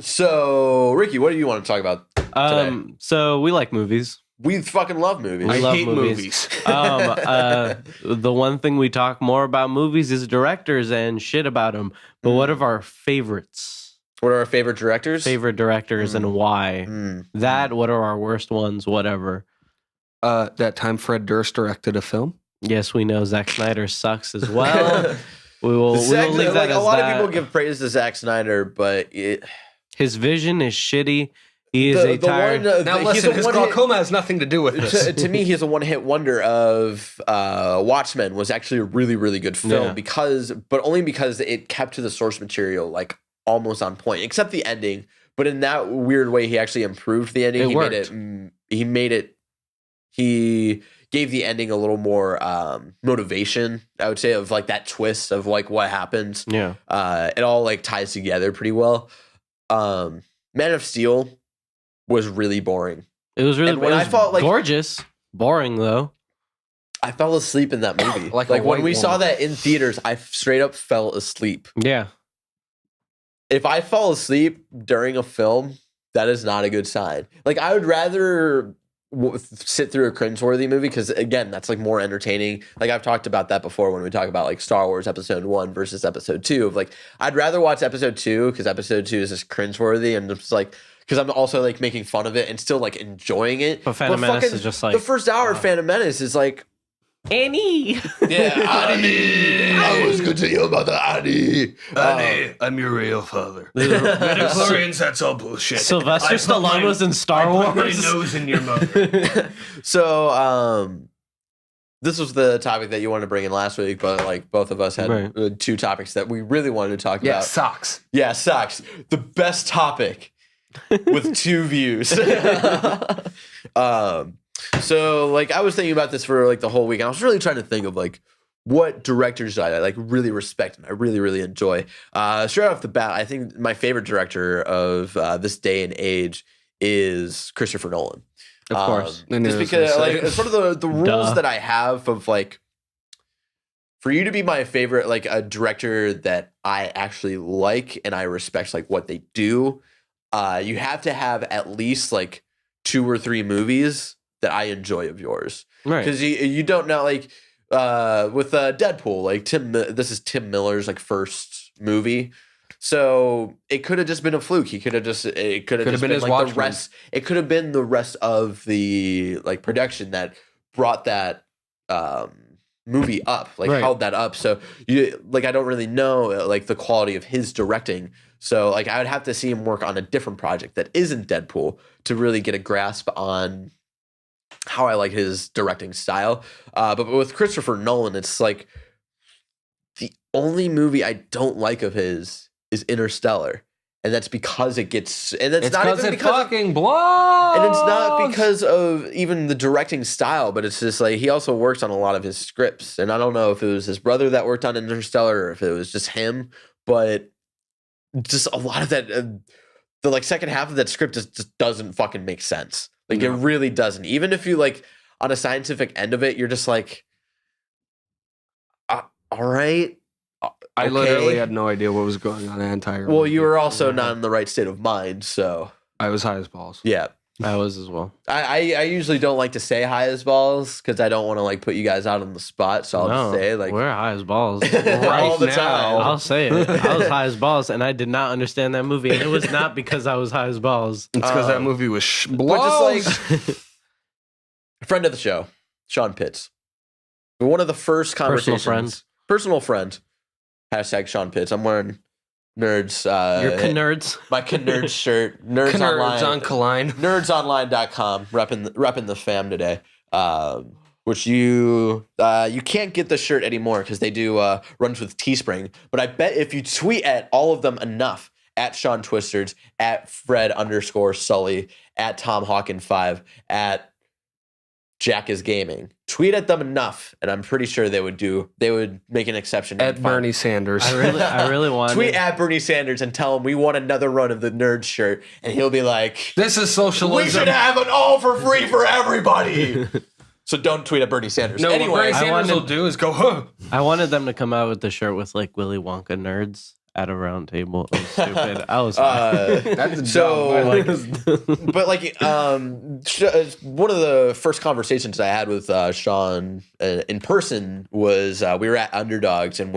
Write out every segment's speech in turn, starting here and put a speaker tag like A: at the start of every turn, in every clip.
A: So, Ricky, what do you want to talk about today?
B: So we like movies.
A: We fucking love movies.
B: I
C: hate movies.
B: The one thing we talk more about movies is directors and shit about them. But what are our favorites?
A: What are our favorite directors?
B: Favorite directors and why? What are our worst ones? Whatever.
C: That time Fred Durst directed a film.
B: Yes, we know Zack Snyder sucks as well. we will leave that as
A: a lot
B: that.
A: of people give praise to Zack Snyder, but
B: his vision is shitty. He is tired.
C: Now listen, his glaucoma has nothing to do with this.
A: To me, he's a one-hit wonder of Watchmen was actually a really, really good film but only because it kept to the source material like almost on point, except the ending. But in that weird way, he actually improved the ending. He gave the ending a little more motivation, I would say, of like that twist of like what happens.
B: Yeah.
A: It all like ties together pretty well. Man of Steel was really boring.
B: It was really
A: I felt like
B: gorgeous. Boring though.
A: I fell asleep in that movie.
C: Like
A: when we saw that in theaters, I straight up fell asleep.
B: Yeah.
A: If I fall asleep during a film, that is not a good sign. Like I would rather sit through a cringeworthy movie because again, that's like more entertaining. Like I've talked about that before when we talk about like Star Wars Episode 1 versus Episode 2. Of like, I'd rather watch Episode 2 because Episode 2 is just cringeworthy and just like. Because I'm also like making fun of it and still like enjoying it.
B: But Phantom Menace is just like
A: the first hour of Phantom Menace is like
B: Annie.
A: Yeah, Annie. I was good to you about the Annie.
C: Annie, I'm your real father. Midichlorians, that's all bullshit.
B: Sylvester Stallone was in Star Wars.
C: My nose in your mother.
A: So, this was the topic that you wanted to bring in last week, but like both of us had two topics that we really wanted to talk about.
C: Socks.
A: Yeah, socks. The best topic. With two views. So like I was thinking about this for like the whole week and I was really trying to think of like what directors I like really respect and I really, really enjoy. Straight off the bat, I think my favorite director of this day and age is Christopher Nolan.
B: Of course.
A: Just because like it's sort of the rules that I have of like for you to be my favorite, like a director that I actually like and I respect like what they do. You have to have at least like 2 or 3 movies that I enjoy of yours, right? Because you don't know like with Deadpool, like this is Tim Miller's like first movie, so it could have just been a fluke. It could have just been his like the rest. It could have been the rest of the like production that brought that movie up, like held that up. So you like I don't really know like the quality of his directing. So like I would have to see him work on a different project that isn't Deadpool to really get a grasp on how I like his directing style. But with Christopher Nolan, it's like the only movie I don't like of his is Interstellar. And that's because it gets and it's not even because
C: fucking blows.
A: And it's not because of even the directing style, but it's just like he also works on a lot of his scripts. And I don't know if it was his brother that worked on Interstellar or if it was just him, but just a lot of that the like second half of that script just doesn't fucking make sense. Like it really doesn't. Even if you like on a scientific end of it, you're just like all right.
C: I literally had no idea what was going on the entire
A: Well, you were also not in the right state of mind, so
C: I was high as balls.
A: Yeah.
B: I was as well.
A: I usually don't like to say high as balls because I don't want to like put you guys out on the spot. So I'll just say like
B: we're high as balls
A: all the time.
B: I'll say it. I was high as balls, and I did not understand that movie, and it was not because I was high as balls.
C: It's because that movie was
A: but just like friend of the show, Sean Pitts. One of the first conversations. Personal friend. Hashtag Sean Pitts. I'm wearing Nerds.
B: Your Nerds.
A: My Nerds shirt. Nerds Online.
C: On Colline.
A: NerdsOnline.com. Repping the fam today. Which you can't get the shirt anymore because they do runs with Teespring. But I bet if you tweet at all of them enough, at Sean Twisters, at Fred_Sully, at Tom Hawkin5, at Jack is Gaming. Tweet at them enough, and I'm pretty sure they would make an exception.
C: At Bernie Sanders.
B: I really want
A: tweet at Bernie Sanders and tell him we want another run of the nerd shirt, and he'll be like,
C: "This is socialism.
A: We should have it all for free for everybody." So don't tweet at Bernie Sanders.
C: No,
A: anyway,
C: what Bernie Sanders will do is go, huh?
B: I wanted them to come out with the shirt with like Willy Wonka nerds. at a round table. It was stupid. I was
C: That's a
A: but like one of the first conversations I had with Sean in person was we were at Underdogs, and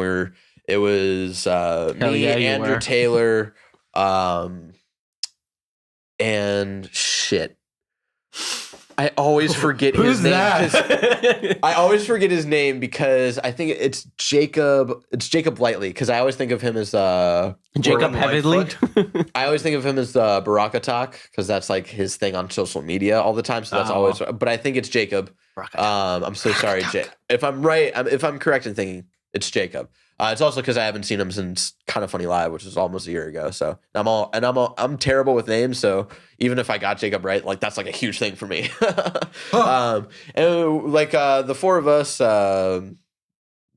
A: it was me, Andrew Taylor, and shit. I always forget his name. I always forget his name because I think it's Jacob. It's Jacob Lightly, because I always think of him as
B: Jacob Heavily.
A: I always think of him as Baraka Talk, because that's like his thing on social media all the time. So that's always. But I think it's Jacob. I'm so sorry, if I'm right. If I'm correct in thinking it's Jacob. It's also because I haven't seen him since Kind of Funny Live, which was almost a year ago. So I'm terrible with names. So even if I got Jacob right, like that's like a huge thing for me. And like the four of us,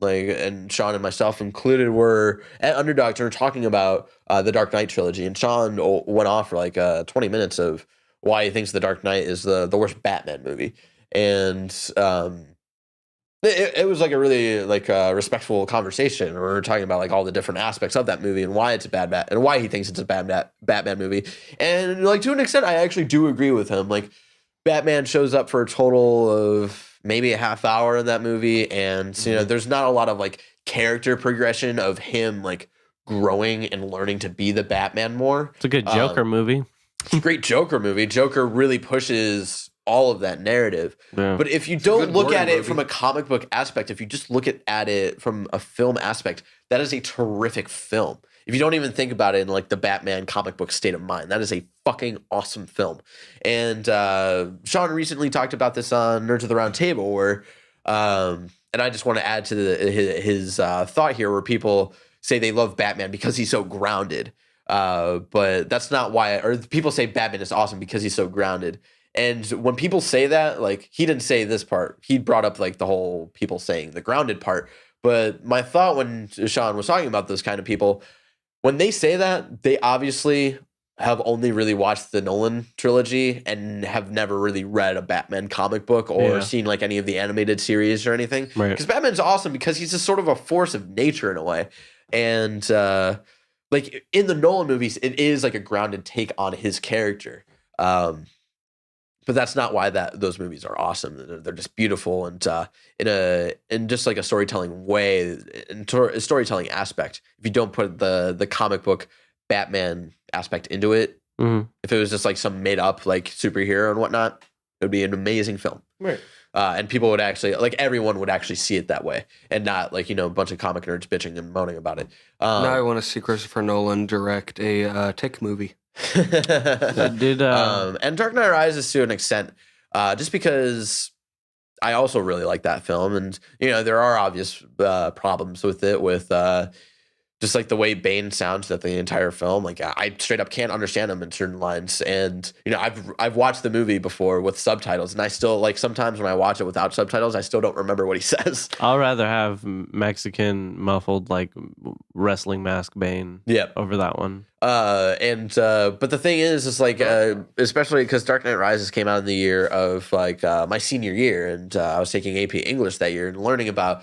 A: like and Sean and myself included, were at Underdogs and we're talking about the Dark Knight trilogy. And Sean went off for like 20 minutes of why he thinks the Dark Knight is the worst Batman movie, and it was like a really like respectful conversation. We were talking about like all the different aspects of that movie and why it's a bad and why he thinks it's a bad Batman movie. And like to an extent, I actually do agree with him. Like Batman shows up for a total of maybe a half hour in that movie, and you know there's not a lot of like character progression of him like growing and learning to be the Batman more.
B: It's a good Joker movie.
A: It's a great Joker movie. Joker really pushes all of that narrative.
B: Yeah.
A: But if you don't look at it from a comic book aspect, if you just look at it from a film aspect, that is a terrific film. If you don't even think about it in like the Batman comic book state of mind, that is a fucking awesome film. And Sean recently talked about this on Nerds of the Round Table, where and I just want to add to his thought here, where people say they love Batman because he's so grounded. But that's not why, or people say Batman is awesome because he's so grounded. And when people say that, like, he didn't say this part. He brought up like the whole people saying the grounded part. But my thought when Sean was talking about those kind of people, when they say that, they obviously have only really watched the Nolan trilogy and have never really read a Batman comic book or seen like any of the animated series or anything.
B: Right.
A: Because Batman's awesome because he's just sort of a force of nature in a way. And like in the Nolan movies, it is like a grounded take on his character. But that's not why those movies are awesome. They're just beautiful, and in just like a storytelling way, a storytelling aspect. If you don't put the comic book Batman aspect into it, if it was just like some made up like superhero and whatnot, it would be an amazing film.
C: Right.
A: And people would actually, like, everyone would actually see it that way, and not like, you know, a bunch of comic nerds bitching and moaning about it.
C: Now I want to see Christopher Nolan direct a Tick movie.
A: And Dark Knight Rises to an extent, just because I also really like that film, and you know there are obvious problems with it, with just like the way Bane sounds that the entire film. Like I straight up can't understand him in certain lines, and you know I've watched the movie before with subtitles, and I still, like, sometimes when I watch it without subtitles, I still don't remember what he says.
B: I'll rather have Mexican muffled like wrestling mask Bane over that one.
A: But the thing is like especially because Dark Knight Rises came out in the year of like my senior year, and I was taking AP English that year and learning about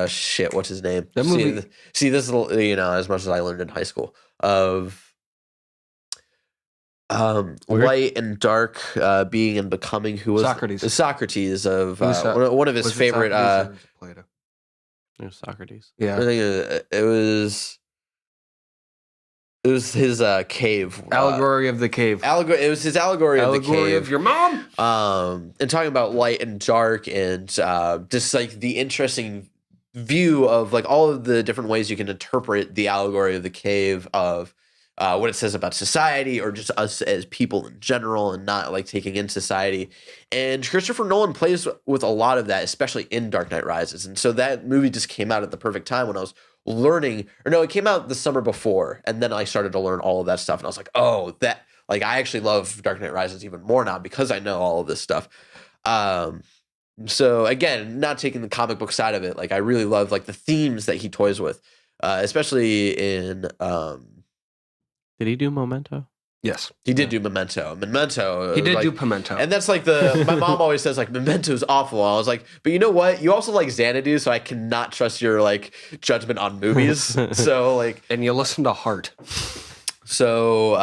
A: shit, what's his name?
C: That movie.
A: See, this is, you know, as much as I learned in high school of light and dark, being and becoming, who was Socrates of one of his favorite
C: Plato.
B: It was Socrates.
A: I think it was his cave
C: Allegory of the Cave.
A: It was his allegory of the cave.
C: Allegory of your mom.
A: And talking about light and dark, and just like the interesting view of like all of the different ways you can interpret the allegory of the cave, of what it says about society or just us as people in general, and not like taking in society. And Christopher Nolan plays with a lot of that, especially in Dark Knight Rises. And so that movie just came out at the perfect time when I was learning, or no, it came out the summer before, and then I started to learn all of that stuff, and I was like, oh, that, like, I actually love Dark Knight Rises even more now because I know all of this stuff. So again, not taking the comic book side of it, like I really love like the themes that he toys with, especially in
B: Did he do Memento?
C: Yes.
A: He did do Memento. Memento.
C: He did
A: like,
C: do Pimento.
A: And that's like my mom always says like Memento's awful. I was like, but you know what? You also like Xanadu, so I cannot trust your like judgment on movies. So like,
C: and you listen to Heart.
A: so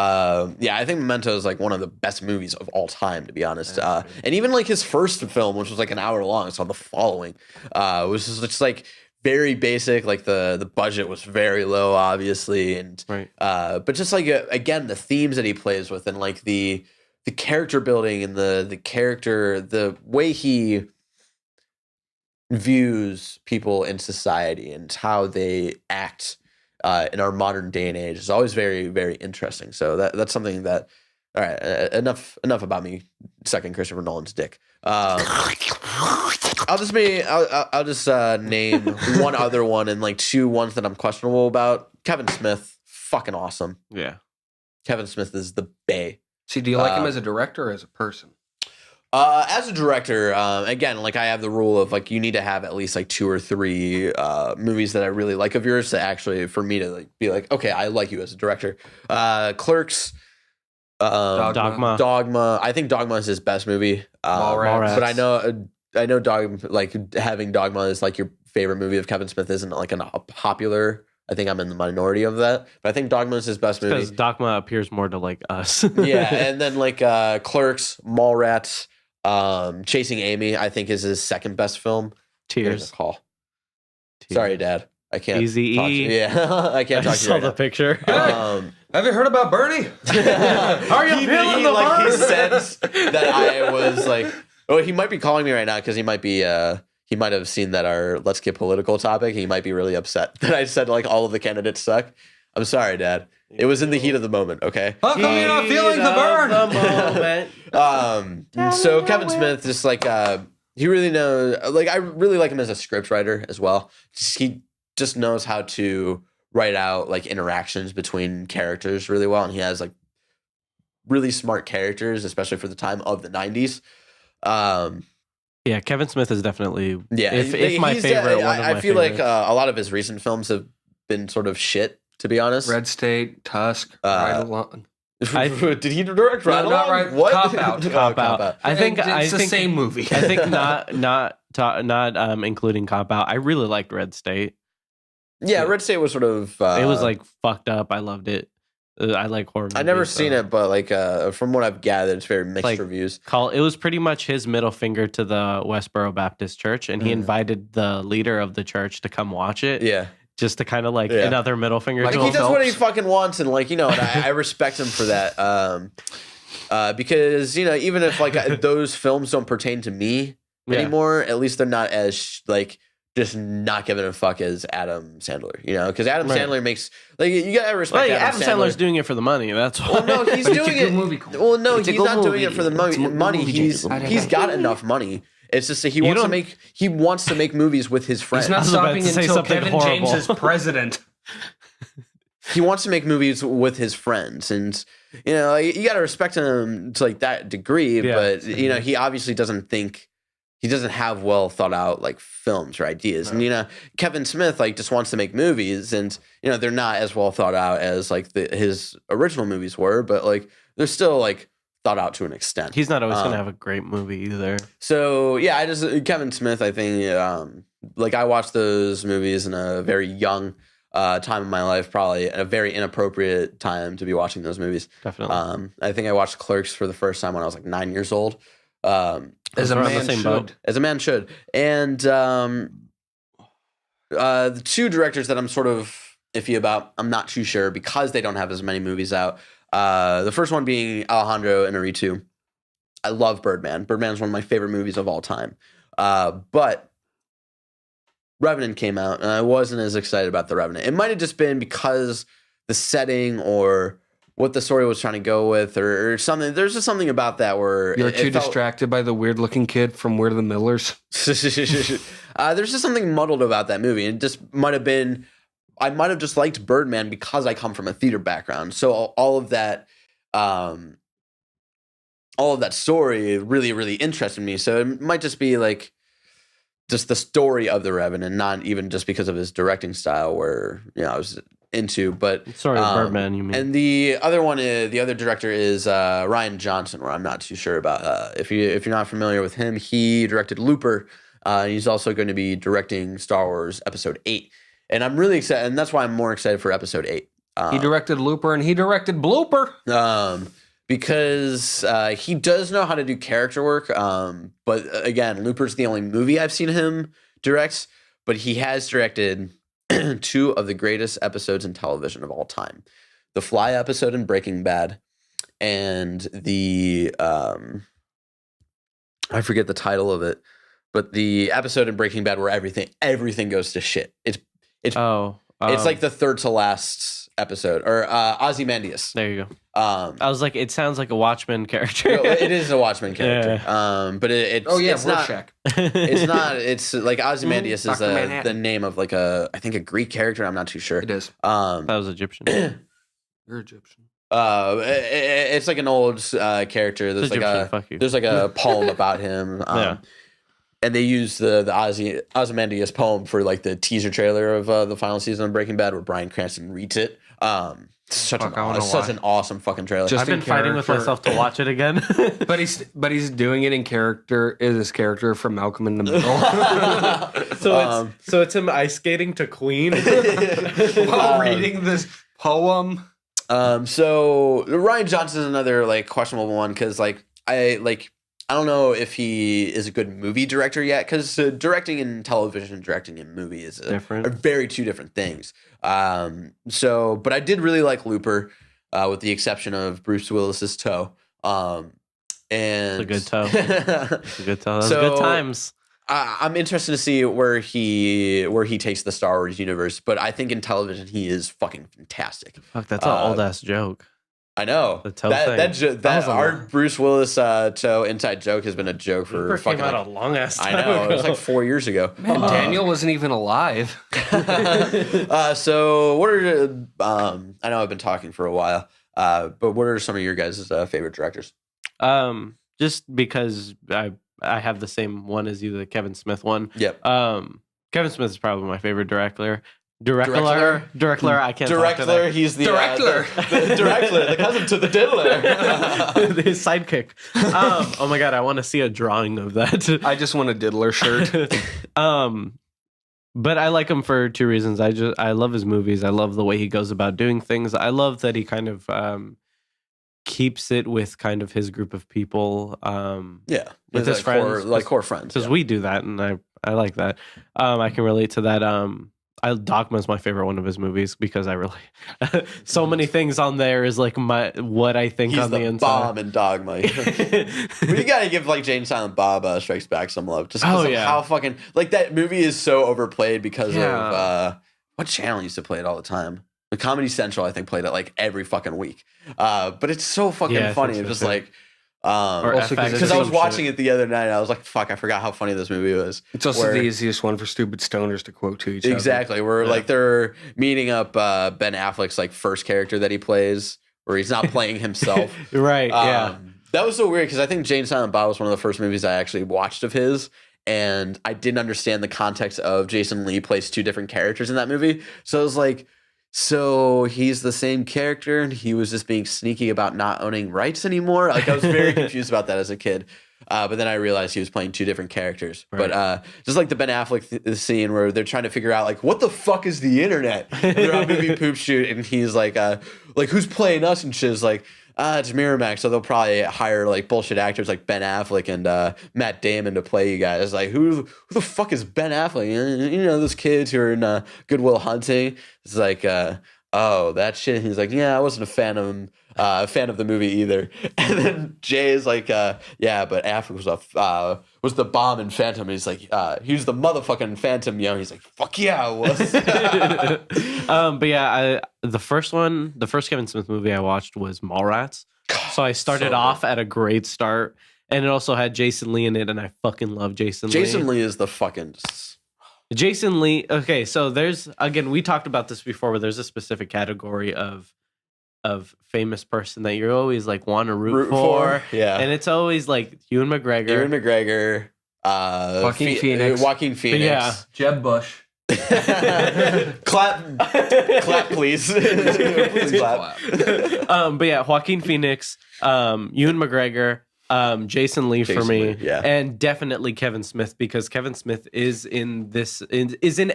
A: yeah, I think Memento is like one of the best movies of all time, to be honest. And even like his first film, which was like an hour long, so The Following, was just like very basic. Like the budget was very low, obviously, and
B: Right.
A: but just like again, the themes that he plays with, and like the character building, and the character, the way he views people in society and how they act in our modern day and age is always very, very interesting. So that's something that. All right, enough about me sucking Christopher Nolan's dick. I'll just name one other one and like two ones that I'm questionable about. Kevin Smith, fucking awesome.
B: Yeah.
A: Kevin Smith is the bae.
C: See, do you like him as a director or as a person?
A: As a director, again, like I have the rule of like you need to have at least like 2 or 3 movies that I really like of yours to actually for me to like be like, okay, I like you as a director. Clerks. Dogma. I think Dogma is his best movie.
C: Mallrats.
A: But I know having Dogma is like your favorite movie of Kevin Smith isn't like a popular. I think I'm in the minority of that. But I think Dogma is his best movie.
B: Because Dogma appears more to like us.
A: Yeah, and then like Clerks, Mallrats, Chasing Amy, I think is his second best film.
B: Tears.
A: Call. Sorry, Dad. I can't.
B: Easy
A: talk to you.
B: E.
A: Yeah, I can't
B: I
A: talk to you.
B: saw
A: Right
B: the
A: now.
B: picture.
C: Have you heard about Bernie?
A: How
C: are you feeling the
A: like, he
C: bird?
A: sensed that I was like, oh, he might be calling me right now because he might have seen that our Let's Get Political topic. He might be really upset that I said like all of the candidates suck. I'm sorry, Dad. It was in the heat of the moment. Okay.
C: How come you're not feeling the burn?
A: So Kevin Smith, just like he really knows. Like I really like him as a scriptwriter as well. He just knows how to write out like interactions between characters really well, and he has like really smart characters, especially for the time of the 90s.
B: Yeah, Kevin Smith is definitely
A: if
B: my favorite.
A: I feel like a lot of his recent films have been sort of shit, to be honest.
C: Red State, Tusk, Ride Along.
A: Did he direct Ride
C: No,
A: Along?
C: not Ride-
A: What?
C: Cop Out.
B: Cop Out. I think
C: it's the same movie.
B: I think not including Cop Out. I really liked Red State.
A: Yeah, Red State was sort of.
B: It was like fucked up. I loved it. I like horror movies.
A: I've never seen it, but like from what I've gathered, it's very mixed
B: Like,
A: reviews.
B: It was pretty much his middle finger to the Westboro Baptist Church, and he invited the leader of the church to come watch it.
A: Yeah.
B: Just to kind of like
A: Yeah.
B: another middle finger
C: Like,
B: to
A: He
B: him.
A: does what he fucking wants, and like, you know, and I respect him for that. Because, you know, even if like those films don't pertain to me
B: Yeah.
A: anymore, at least they're not as like just not giving a fuck as Adam Sandler, you know, because Adam
B: Right.
A: Sandler makes like you gotta respect
B: Well,
A: Adam
B: Sandler's
A: Sandler.
B: doing it for the money. That's why.
A: Well, no, he's
C: But it's
A: doing
C: a good
A: it.
C: movie, Cole.
A: Well, no,
C: It's a
A: he's
C: good
A: not doing
C: movie.
A: it for the
C: It's a good
A: money.
C: movie,
A: He's
C: Jason.
A: got enough money. It's just that he
B: You
A: wants to
B: don't-
A: make movies with his friends.
C: He's not
B: was about
C: stopping
B: to say
C: until
B: something
C: Kevin
B: horrible.
C: James is president.
A: He wants to make movies with his friends, and you know, like, you got to respect him to like that degree.
B: Yeah.
A: But you know, he obviously doesn't have well thought out like films or ideas. And you know, Kevin Smith like just wants to make movies, and you know, they're not as well thought out as like his original movies were, but like they're still like thought out to an extent.
B: He's not always going to have a great movie either.
A: So yeah, Kevin Smith. I think like I watched those movies in a very young time in my life, probably a very inappropriate time to be watching those movies.
B: Definitely.
A: I think I watched Clerks for the first time when I was like 9 years old.
C: As a
B: We're on the
C: man
B: same
C: should.
B: boat.
A: As a man should. And the two directors that I'm sort of iffy about, I'm not too sure because they don't have as many movies out. The first one being Alejandro Inarritu. I love Birdman. Birdman is one of my favorite movies of all time. But Revenant came out, and I wasn't as excited about The Revenant. It might have just been because the setting or what the story was trying to go with or something. There's just something about that where
C: You're
A: it
C: too
A: felt-
C: distracted by the weird-looking kid from We're the Millers.
A: There's just something muddled about that movie. It just might have been, I might have just liked Birdman because I come from a theater background. So all of that story really, really interested me. So it might just be like just the story of The Revenant, not even just because of his directing style where, you know, I was into. But
B: Sorry, Birdman, you mean?
A: And the other one, the other director is Ryan Johnson, where I'm not too sure about. If you're not familiar with him, he directed Looper. He's also going to be directing Star Wars Episode 8. And I'm really excited, and that's why I'm more excited for Episode 8.
D: He directed Looper and he directed Blooper.
A: Because he does know how to do character work. But again, Looper's the only movie I've seen him direct, but he has directed 2 of the greatest episodes in television of all time. The Fly episode in Breaking Bad and the, I forget the title of it, but the episode in Breaking Bad where everything goes to shit. It's like the third to last episode, or Ozymandias.
B: There you go.
A: I
B: was like, it sounds like a Watchmen character.
A: It is a Watchmen character. Yeah. But it's
D: Rorschach.
A: It's not. It's like Ozymandias is
D: Dr.
A: the name of like I think a Greek character. I'm not too sure.
D: It is.
B: That was Egyptian.
D: You're Egyptian.
A: It's like an old character. There's there's like a poem about him.
B: Yeah.
A: And they use the Ozymandias poem for like the teaser trailer of the final season of Breaking Bad, where Bryan Cranston reads it. Such an awesome fucking trailer.
B: I've been fighting with myself to watch it again.
D: but he's doing it in character. Is his character from Malcolm in the Middle?
B: So it's him ice skating to Queen
D: while reading this poem.
A: So Ryan Johnson is another like questionable one because I don't know if he is a good movie director yet, because directing in television and directing in movie is are very two different things. But I did really like Looper, with the exception of Bruce Willis's toe. And
B: it's a good toe. It's a good toe. That was good times.
A: I'm interested to see where he takes the Star Wars universe, but I think in television he is fucking fantastic.
B: Fuck, that's an old ass joke.
A: I know
B: the toe thing.
A: That our Bruce Willis toe inside joke has been a joke for
B: Looper
A: fucking
B: came out a long ass time
A: I know
B: ago.
A: it was like 4 years ago.
D: Man, Daniel wasn't even alive.
A: So what are I know I've been talking for a while, but what are some of your guys' favorite directors?
B: Just because I have the same one as you, the Kevin Smith one.
A: Yep.
B: Kevin Smith is probably my favorite director. Directler, I can't talk to that.
A: He's the
D: Directler.
A: The director, the cousin to the diddler.
B: His sidekick. Oh my god, I want to see a drawing of that.
D: I just want a diddler shirt.
B: But I like him for 2 reasons. I love his movies. I love the way he goes about doing things. I love that he kind of keeps it with kind of his group of people.
A: With his friends, core friends.
B: Because we do that, and I like that. I can relate to that. Dogma's my favorite one of his movies because I really so many things on there is like what I think. He's on the inside.
A: Bomb in Dogma. You gotta give like Jane Silent Bob Strikes Back some love, just because of how fucking like that movie is so overplayed because of what channel used to play it all the time. The Comedy Central, I think, played it like every fucking week. But it's so fucking funny. It's just like. Because I was watching it the other night, I was like, "Fuck!" I forgot how funny this movie was.
D: It's also the easiest one for stupid stoners to quote to each other.
A: Exactly, where like they're meeting up Ben Affleck's like first character that he plays, where he's not playing himself.
B: Right?
A: That was so weird because I think Jane Silent Bob was one of the first movies I actually watched of his, and I didn't understand the context of Jason Lee plays 2 different characters in that movie. So I was like. So he's the same character and he was just being sneaky about not owning rights anymore. Like I was very confused about that as a kid. But then I realized he was playing 2 different characters. Right. But just like the Ben Affleck scene where they're trying to figure out like, what the fuck is the internet? And they're on movie Poop Shoot and he's like who's playing us? And she's like, it's Miramax, so they'll probably hire like bullshit actors like Ben Affleck and Matt Damon to play you guys. Like, who the fuck is Ben Affleck? You know, those kids who are in Good Will Hunting. It's like, oh, that shit. And he's like, yeah, I wasn't a fan of the movie either. And then Jay is like, yeah, but Affleck was the bomb in Phantom. And he's like, he was the motherfucking Phantom. You know, he's like, fuck yeah, I was.
B: But yeah, the first Kevin Smith movie I watched was Mallrats. So I started off at a great start, and it also had Jason Lee in it, and I fucking love Jason Lee.
A: Jason Lee is the fucking.
B: Jason Lee. Okay, so there's again, we talked about this before, but there's a specific category of famous person that you always like want to root for.
A: Yeah,
B: and it's always like Ewan McGregor,
D: Joaquin Phoenix,
A: yeah,
D: Jeb Bush.
A: clap, please. Please clap.
B: But yeah, Joaquin Phoenix, Ewan McGregor, Jason Lee for me,
A: Lee, yeah.
B: and definitely Kevin Smith, because Kevin Smith is in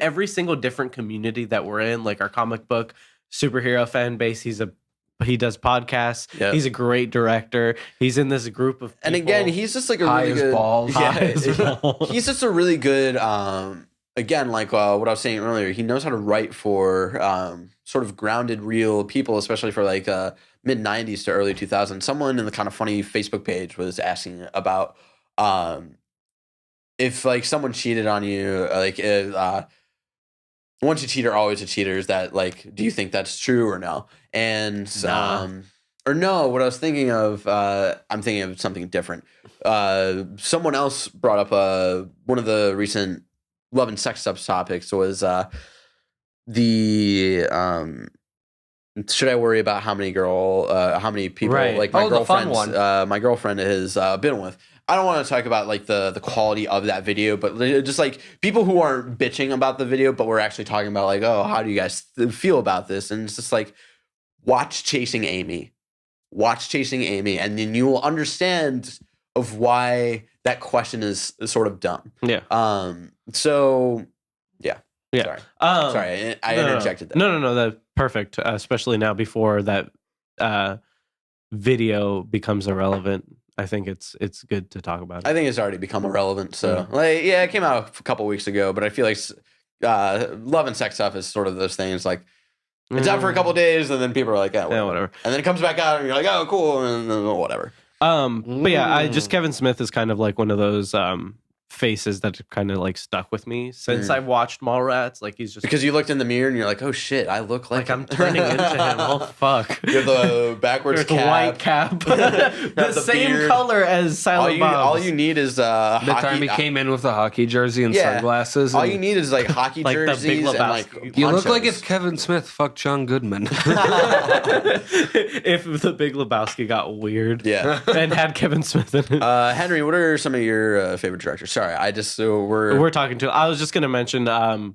B: every single different community that we're in, like our comic book superhero fan base. He does podcasts.
A: Yep.
B: He's a great director. He's in this group of people.
A: And again, he's just like a
D: High
A: really
D: as
A: good
D: balls.
A: Yeah,
B: High as balls.
A: he's just a really good. Again, like what I was saying earlier, he knows how to write for sort of grounded, real people, especially for like mid '90s to early 2000s. Someone in the Kind of Funny Facebook page was asking about if like someone cheated on you, like once a cheater, always a cheater. Is that like, do you think that's true or no? And or no, what I was thinking of, I'm thinking of something different. Someone else brought up one of the recent love and sex topics was the should I worry about how many people
B: Right.
A: like my
D: the fun
A: girlfriend's
D: one.
A: my girlfriend has been with. I don't want to talk about like the quality of that video, but just like people who aren't bitching about the video, but we're actually talking about like, oh, how do you guys feel about this? And it's just like, watch Chasing Amy, and then you will understand of why that question is sort of dumb.
B: Yeah.
A: So yeah.
B: Yeah.
A: Sorry, I interjected that.
B: No, that's perfect. Especially now before that video becomes irrelevant. I think it's good to talk about it.
A: I think it's already become irrelevant. So like, yeah, it came out a couple weeks ago, but I feel like love and sex stuff is sort of those things like it's out for a couple days, and then people are like, yeah, whatever. And then it comes back out, and you're like, oh, cool, and then whatever.
B: But yeah, Kevin Smith is kind of like one of those faces that kind of like stuck with me since I've watched Mallrats. Like he's just
A: because you looked in the mirror and you're like, oh shit, I look like
B: I'm turning into him. Oh fuck!
A: You have the backwards
B: The white cap, the same
A: beard.
B: color as Silent Bob.
A: All you need is
D: The
A: hockey.
D: time he came in with a hockey jersey and
A: Yeah.
D: sunglasses.
A: All
D: and
A: you need is like hockey
B: Like the Big
A: jerseys and like
B: Lebowski.
D: you look like
A: ponchos.
D: if Kevin Smith fucked John Goodman.
B: If the Big Lebowski got weird,
A: Yeah.
B: and had Kevin Smith in it.
A: Henry, what are some of your favorite directors? Sorry,
B: We're talking to. I was just gonna mention Quentin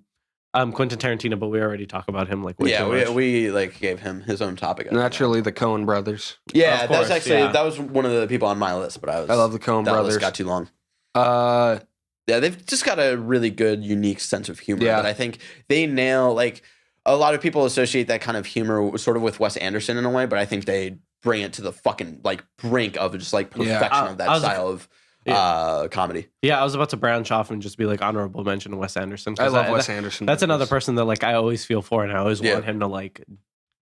B: Tarantino, but we already talked about him like way too much.
A: we like gave him his own topic.
D: Naturally, the Coen brothers.
A: Yeah,
B: Of
A: that's
B: course,
A: actually
B: yeah.
A: that was one of the people on my list, but I
D: love the Coen
A: that
D: brothers.
A: list got too long.
D: Uh,
A: Yeah, they've just got a really good, unique sense of humor
D: Yeah.
A: that I think they nail. Like a lot of people associate that kind of humor sort of with Wes Anderson in a way, but I think they bring it to the fucking like brink of just like perfection of that style of comedy.
B: Yeah, I was about to branch off and just be like honorable mention to Wes Anderson.
D: I love Wes Anderson.
B: That's another person that like I always feel for, and I always want him to like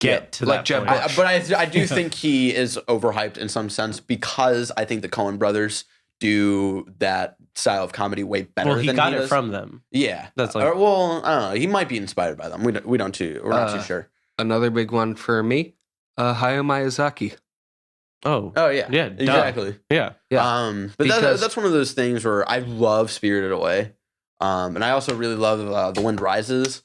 B: get to
D: like
B: that
D: Jeb
B: point.
D: Bush.
A: But I do think he is overhyped in some sense because I think the Coen brothers do that style of comedy way better.
B: Well, he
A: than
B: got
A: he
B: it
A: does.
B: from them.
A: Yeah,
B: That's like-
A: I don't know. He might be inspired by them. We're not too sure.
D: Another big one for me, Hayao Miyazaki.
B: Oh,
A: Oh yeah,
B: Yeah, duh.
A: exactly.
B: yeah.
D: Yeah.
A: But
D: Because-
A: that's one of those things where I love Spirited Away, and I also really love The Wind Rises,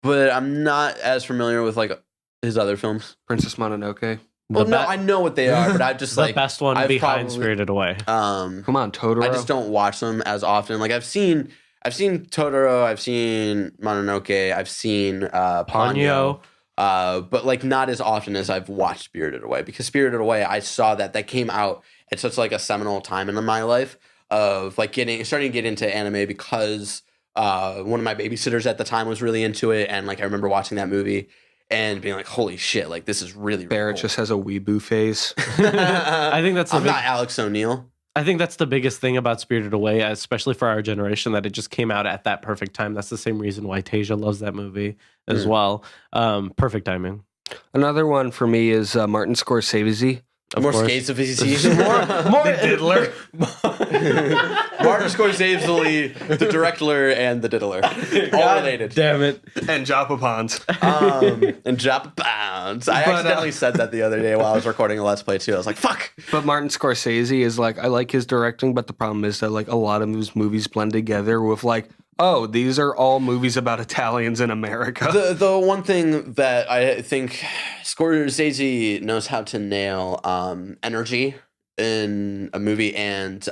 A: but I'm not as familiar with like his other films.
D: Princess Mononoke.
A: Well, no, I know what they are, but I just
B: The
A: like
B: best one
A: I've
B: behind
A: probably-
B: Spirited Away.
D: Come on, Totoro.
A: I just don't watch them as often. Like I've seen Totoro, I've seen Mononoke, I've seen Ponyo. But like not as often as I've watched Spirited Away, because Spirited Away, I saw that came out at such like a seminal time in my life of like starting to get into anime because one of my babysitters at the time was really into it, and like I remember watching that movie and being like, holy shit, like this is really
D: Barrett
A: cool.
D: just has a weeboo face.
B: I think that's the
A: I'm not Alex O'Neill.
B: I think that's the biggest thing about Spirited Away, especially for our generation, that it just came out at that perfect time. That's the same reason why Tasia loves that movie as well. Perfect timing.
D: Another one for me is Martin Scorsese.
A: More
B: course.
A: skates of his season. More
B: Diddler.
A: Martin Scorsese, the director and the diddler. All related.
B: Damn it.
D: And Joppa Pons.
A: And drop pounds. I accidentally said that the other day while I was recording a Let's Play too. I was like, fuck.
D: But Martin Scorsese is like, I like his directing, but the problem is that like a lot of his movies blend together with like, oh, these are all movies about Italians in America.
A: The one thing that I think Scorsese knows how to nail energy in a movie and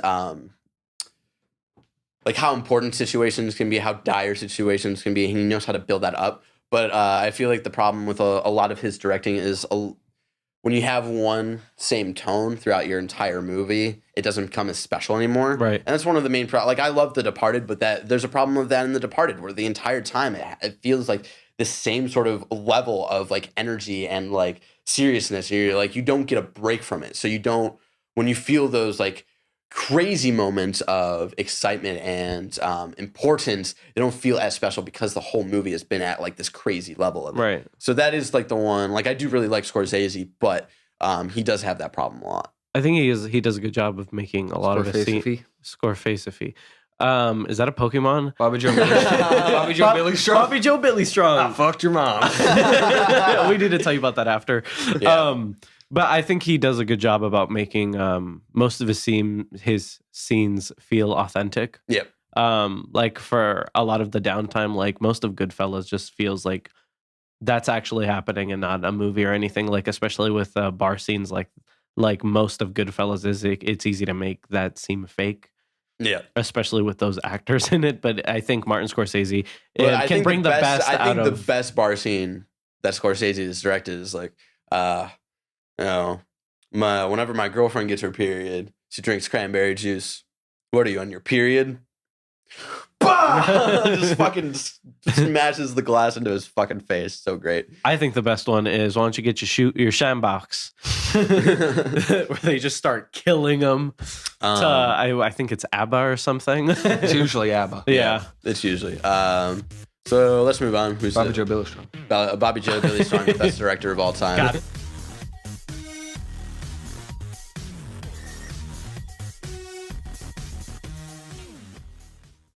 A: like how important situations can be, how dire situations can be. He knows how to build that up. But I feel like the problem with a lot of his directing is when you have one same tone throughout your entire movie, it doesn't become as special anymore.
B: Right.
A: And that's one of the main problems. Like, I love The Departed, but there's a problem with that in The Departed, where the entire time it feels like the same sort of level of like energy and like seriousness. And you're like, you don't get a break from it. So you don't, when you feel those like crazy moments of excitement and importance, they don't feel as special because the whole movie has been at like this crazy level of it.
B: Right.
A: So that is like the one, like I do really like Scorsese, but he does have that problem a lot.
B: I think he does a good job of making a lot of his Scorsese. Is that a Pokemon?
D: Bobby Joe Billy Strong.
B: Bobby Joe Billy Strong.
D: I fucked your mom.
B: We need to tell you about that after.
A: Yeah.
B: But I think he does a good job about making most of his scenes feel authentic.
A: Yep.
B: Like for a lot of the downtime, like most of Goodfellas just feels like that's actually happening and not a movie or anything. Like especially with bar scenes, like most of Goodfellas it's easy to make that seem fake.
A: Yeah.
B: Especially with those actors in it. But I think Martin Scorsese
A: I
B: can
A: think
B: bring the best
A: I
B: out
A: think
B: of
A: the best bar scene that Scorsese has directed is like, you know, whenever my girlfriend gets her period, she drinks cranberry juice. What are you, on your period? Just fucking smashes the glass into his fucking face. So great.
B: I think the best one is, why don't you get your Shambox? Where they just start killing them. I think it's ABBA or something.
D: It's usually ABBA.
B: Yeah.
A: It's usually. So let's move on. Who's
D: Bobby Joe Billy Strong.
A: Bobby Joe Billy Strong, the best director of all time.
B: Got it.